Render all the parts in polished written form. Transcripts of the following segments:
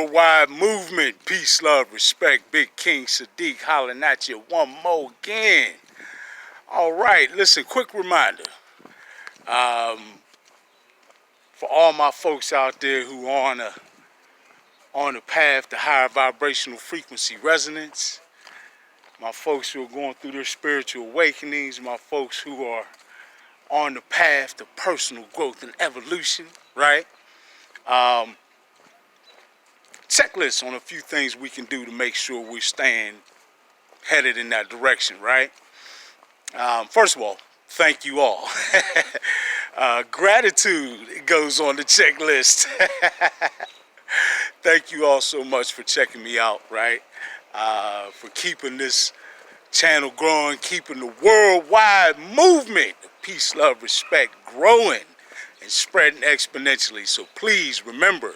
Worldwide movement, peace, love, respect. Big King Sadiq hollering at you one more again. All right, listen, quick reminder. For all my folks out there who are on the path to higher vibrational frequency resonance, my folks who are going through their spiritual awakenings, my folks who are on the path to personal growth and evolution, right? Checklist on a few things we can do to make sure we're staying headed in that direction, right? First of all, thank you all. Gratitude goes on the checklist. Thank you all so much for checking me out, right? For keeping this channel growing, keeping the worldwide movement of peace, love, respect growing and spreading exponentially. So please remember,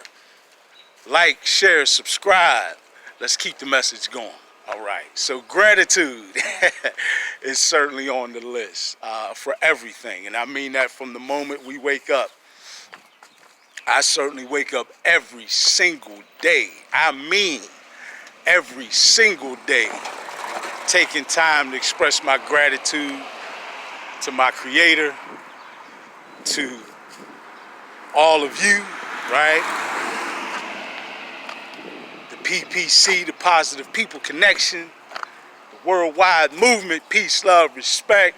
like, share, subscribe. Let's keep the message going. All right. So gratitude is certainly on the list for everything. And I mean that from the moment we wake up. I certainly wake up every single day. I mean every single day, taking time to express my gratitude to my Creator, to all of you, right? The PPC, the Positive People Connection, the worldwide movement, peace, love, respect,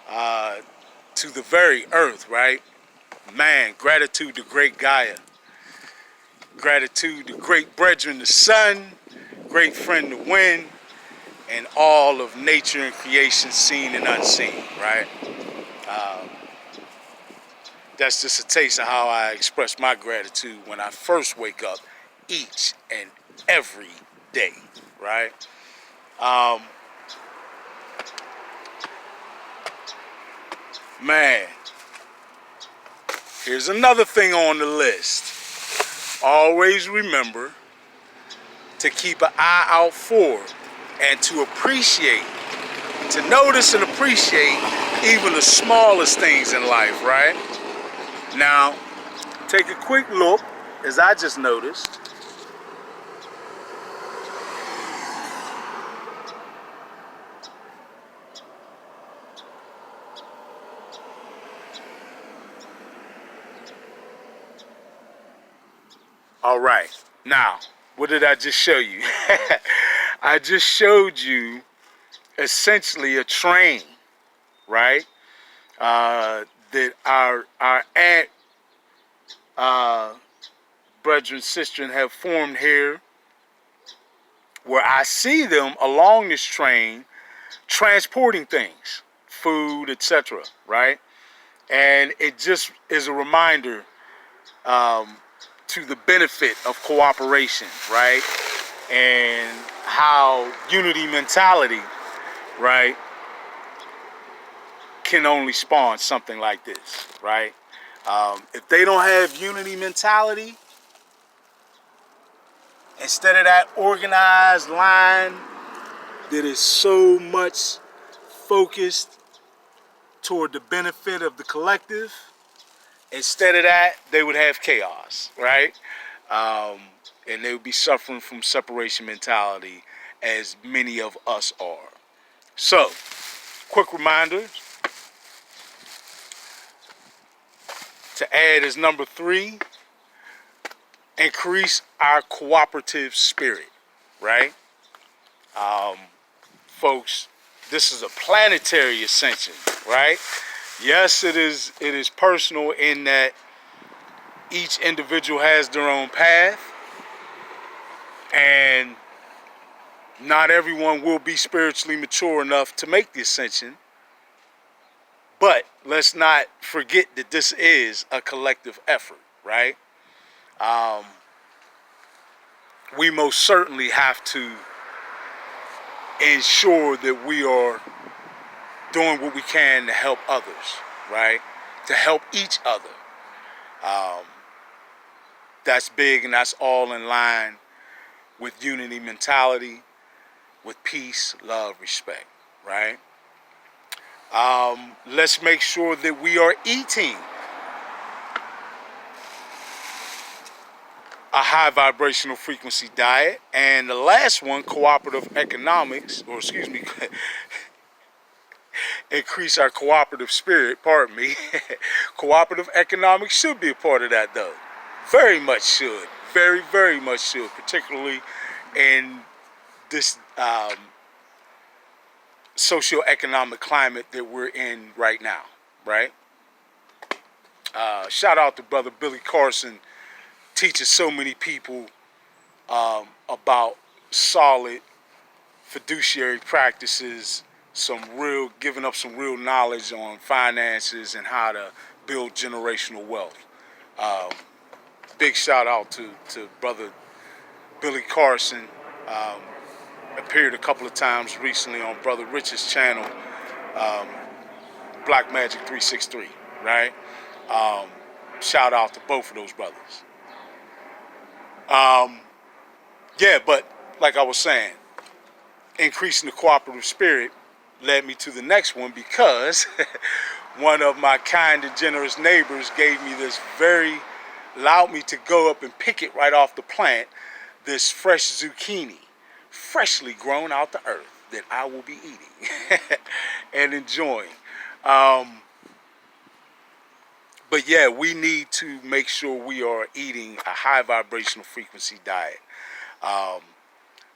to the very earth, right? Man, gratitude to great Gaia. Gratitude to great brethren, the sun, great friend, the wind, and all of nature and creation, seen and unseen, right? That's just a taste of how I express my gratitude when I first wake up each and every day, right? Man, here's another thing on the list. Always remember to keep an eye out for and to appreciate, to notice and appreciate even the smallest things in life, right? Now, take a quick look, as I just noticed. All right, now, what did I just show you? I just showed you essentially a train, right? That our aunt, brethren, sister, have formed here, where I see them along this train transporting things, food, etc., right? And it just is a reminder to the benefit of cooperation, right? And how unity mentality, right, can only spawn something like this, right? If they don't have unity mentality, instead of that organized line that is so much focused toward the benefit of the collective, instead of that, they would have chaos, right? And they would be suffering from separation mentality, as many of us are. So, quick reminder to add as number 3, increase our cooperative spirit, right? Folks, this is a planetary ascension, right? Yes, it is personal in that each individual has their own path, and not everyone will be spiritually mature enough to make the ascension. But let's not forget that this is a collective effort, right? We most certainly have to ensure that we are doing what we can to help others, right? To help each other. That's big, and that's all in line with unity mentality, with peace, love, respect, right? Let's make sure that we are eating a high vibrational frequency diet. And the last one, cooperative economics, or excuse me, increase our cooperative spirit, pardon me. Cooperative economics should be a part of that, though. Very much should. Very, very much should, particularly in this socioeconomic climate that we're in right now, right? Shout out to Brother Billy Carson, teaches so many people about solid fiduciary practices, giving up some real knowledge on finances and how to build generational wealth. Big shout out to Brother Billy Carson. Appeared a couple of times recently on Brother Rich's channel, Black Magic 363, right? Shout out to both of those brothers. Yeah, but like I was saying, increasing the cooperative spirit led me to the next one, because one of my kind and generous neighbors allowed me to go up and pick it right off the plant, this fresh zucchini, freshly grown out the earth, that I will be eating and enjoying. But yeah, we need to make sure we are eating a high vibrational frequency diet.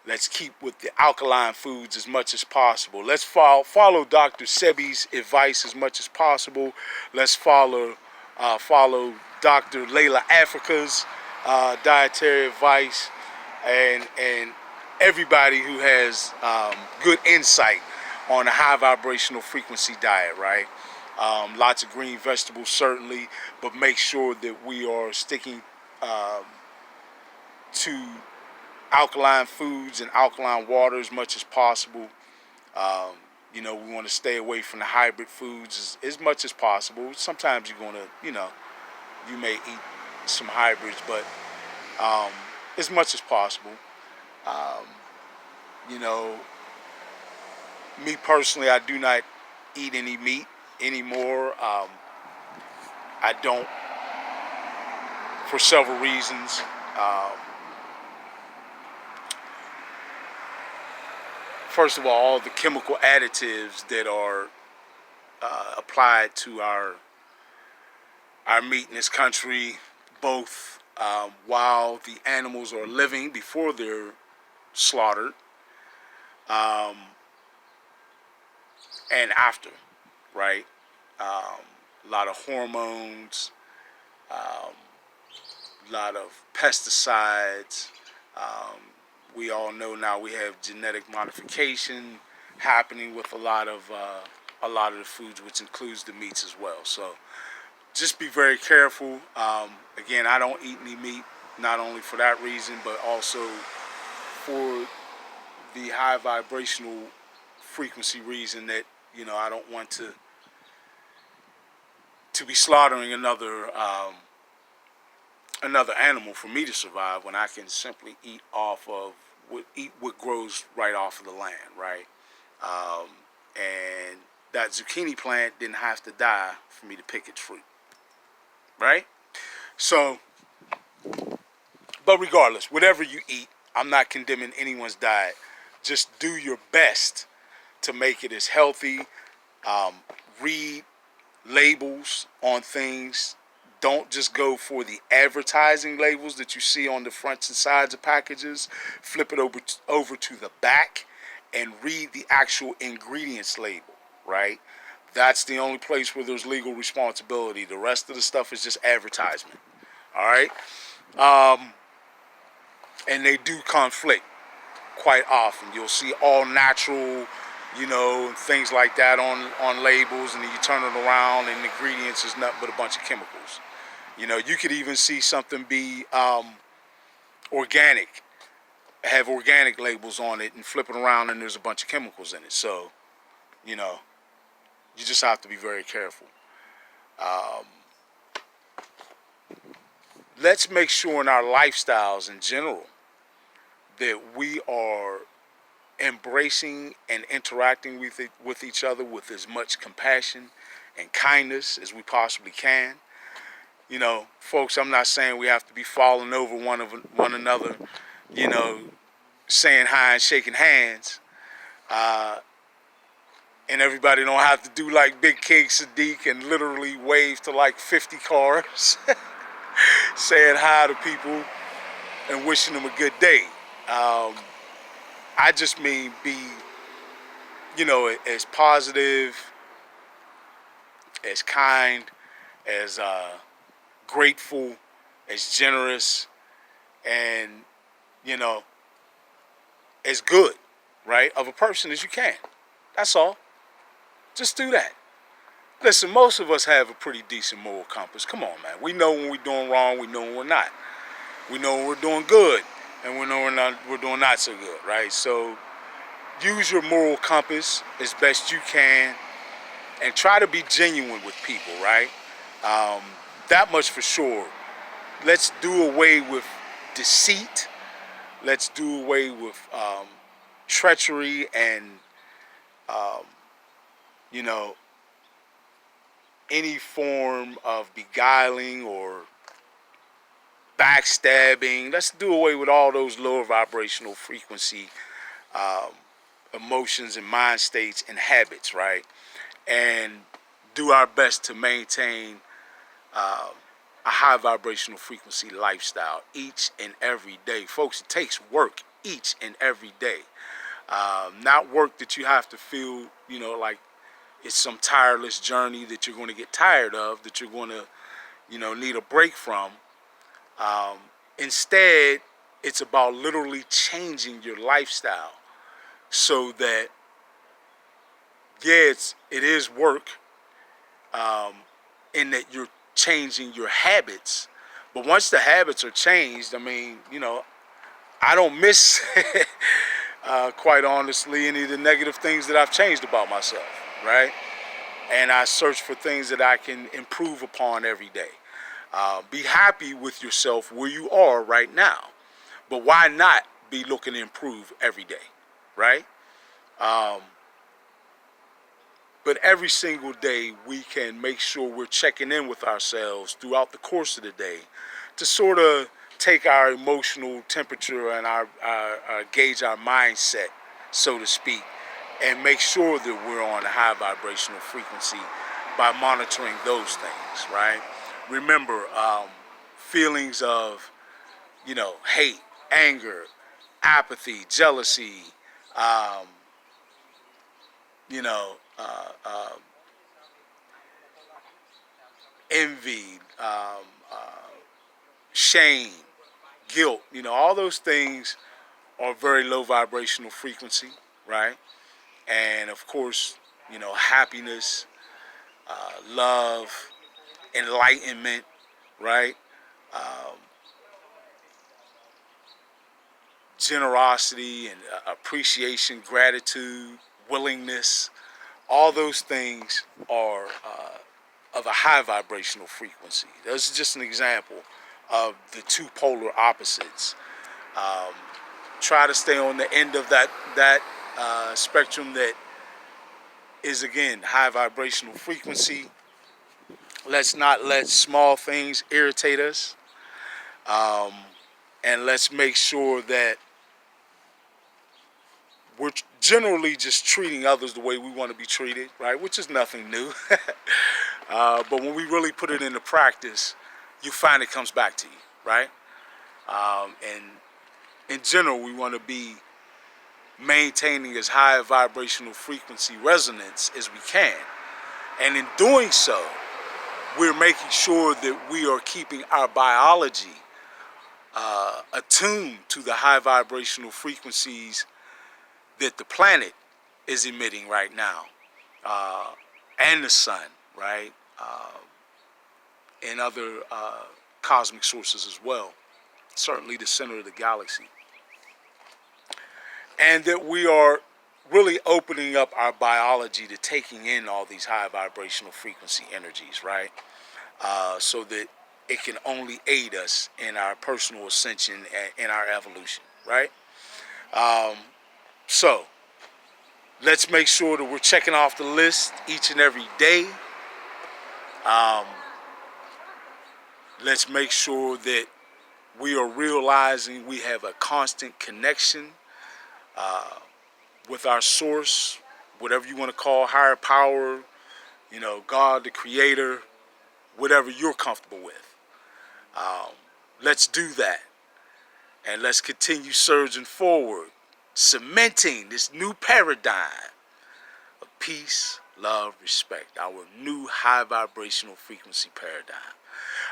Let's keep with the alkaline foods as much as possible. Let's follow Dr. Sebi's advice as much as possible. Let's follow Dr. Layla Africa's dietary advice, and everybody who has good insight on a high vibrational frequency diet, right? Lots of green vegetables, certainly, but make sure that we are sticking to alkaline foods and alkaline water as much as possible. We want to stay away from the hybrid foods as much as possible. Sometimes you're going to, you may eat some hybrids, but as much as possible. Me personally, I do not eat any meat anymore. I don't, for several reasons. First of all the chemical additives that are applied to our meat in this country, both while the animals are living before they're slaughtered, and after, right? A lot of hormones, a lot of pesticides. We all know now we have genetic modification happening with a lot of the foods, which includes the meats as well. So just be very careful. Again, I don't eat any meat, not only for that reason, but also for the high vibrational frequency reason that, I don't want to be slaughtering another animal for me to survive, when I can simply eat what grows right off of the land, right? And that zucchini plant didn't have to die for me to pick its fruit, right? So, but regardless, whatever you eat, I'm not condemning anyone's diet. Just do your best to make it as healthy. Read labels on things. Don't just go for the advertising labels that you see on the fronts and sides of packages. Flip it over to the back and read the actual ingredients label, right? That's the only place where there's legal responsibility. The rest of the stuff is just advertisement, all right? And they do conflict quite often. You'll see all natural, and things like that on labels, and then you turn it around and the ingredients is nothing but a bunch of chemicals. You could even see something be organic, have organic labels on it, and flip it around and there's a bunch of chemicals in it. So, you just have to be very careful. Let's make sure in our lifestyles in general that we are embracing and interacting with each other with as much compassion and kindness as we possibly can. You know, folks, I'm not saying we have to be falling over one another, you know, saying hi and shaking hands. Uh, and everybody don't have to do like Big King Sadiq and literally wave to like 50 cars, saying hi to people and wishing them a good day. Um, I just mean be, you know, as positive, as kind, as grateful, as generous, and, you know, as good, right, of a person as you can. That's all. Just do that. Listen, most of us have a pretty decent moral compass. Come on, man. We know when we're doing wrong. We know when we're not. We know when we're doing good, and we know we're doing not so good, right? So use your moral compass as best you can, and try to be genuine with people, right? Um, that much for sure. Let's do away with deceit. Let's do away with treachery and, um, you know, any form of beguiling or backstabbing. Let's do away with all those lower vibrational frequency um, emotions and mind states and habits, right? And do our best to maintain um, a high vibrational frequency lifestyle each and every day. Folks, it takes work each and every day. Not work that you have to feel, you know, like it's some tireless journey that you're going to get tired of, that you're going to, you know, need a break from. Um, Instead, it's about literally changing your lifestyle so that, yeah, it is work, um, in that you're changing your habits. But once the habits are changed, I mean, you know, I don't miss, quite honestly, any of the negative things that I've changed about myself, right? And I search for things that I can improve upon every day. Be happy with yourself where you are right now. But why not be looking to improve every day, right? Um, but every single day we can make sure we're checking in with ourselves throughout the course of the day to sort of take our emotional temperature and our gauge our mindset, so to speak, and make sure that we're on a high vibrational frequency by monitoring those things, right? Remember, feelings of, you know, hate, anger, apathy, jealousy, um, you know, envy, shame, guilt, you know, all those things are very low vibrational frequency, right? And of course, you know, happiness, love, enlightenment, right? Um, Generosity and appreciation, gratitude, willingness, all those things are of a high vibrational frequency. This is just an example of the two polar opposites. Um, Try to stay on the end of that spectrum that is, again, high vibrational frequency. Let's not let small things irritate us. Um, and let's make sure that we're generally just treating others the way we want to be treated, right? Which is nothing new. But when we really put it into practice, you find it comes back to you, right? And in general, we want to be maintaining as high a vibrational frequency resonance as we can. And in doing so, we're making sure that we are keeping our biology attuned to the high vibrational frequencies that the planet is emitting right now, and the sun, right? And other cosmic sources as well, certainly the center of the galaxy. And that we are really opening up our biology to taking in all these high vibrational frequency energies, right? So that it can only aid us in our personal ascension and in our evolution, right? So let's make sure that we're checking off the list each and every day. Um, Let's make sure that we are realizing we have a constant connection with our source, whatever you want to call higher power, you know, God, the creator, whatever you're comfortable with. Let's do that. And let's continue surging forward, cementing this new paradigm of peace, love, respect, our new high vibrational frequency paradigm.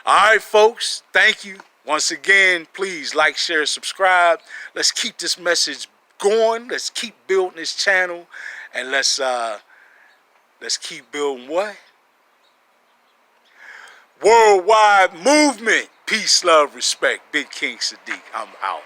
All right, folks, thank you. Once again, please like, share, subscribe. Let's keep this message going. Let's keep building this channel. And let's keep building what? Worldwide movement. Peace, love, respect. Big King Sadiq. I'm out.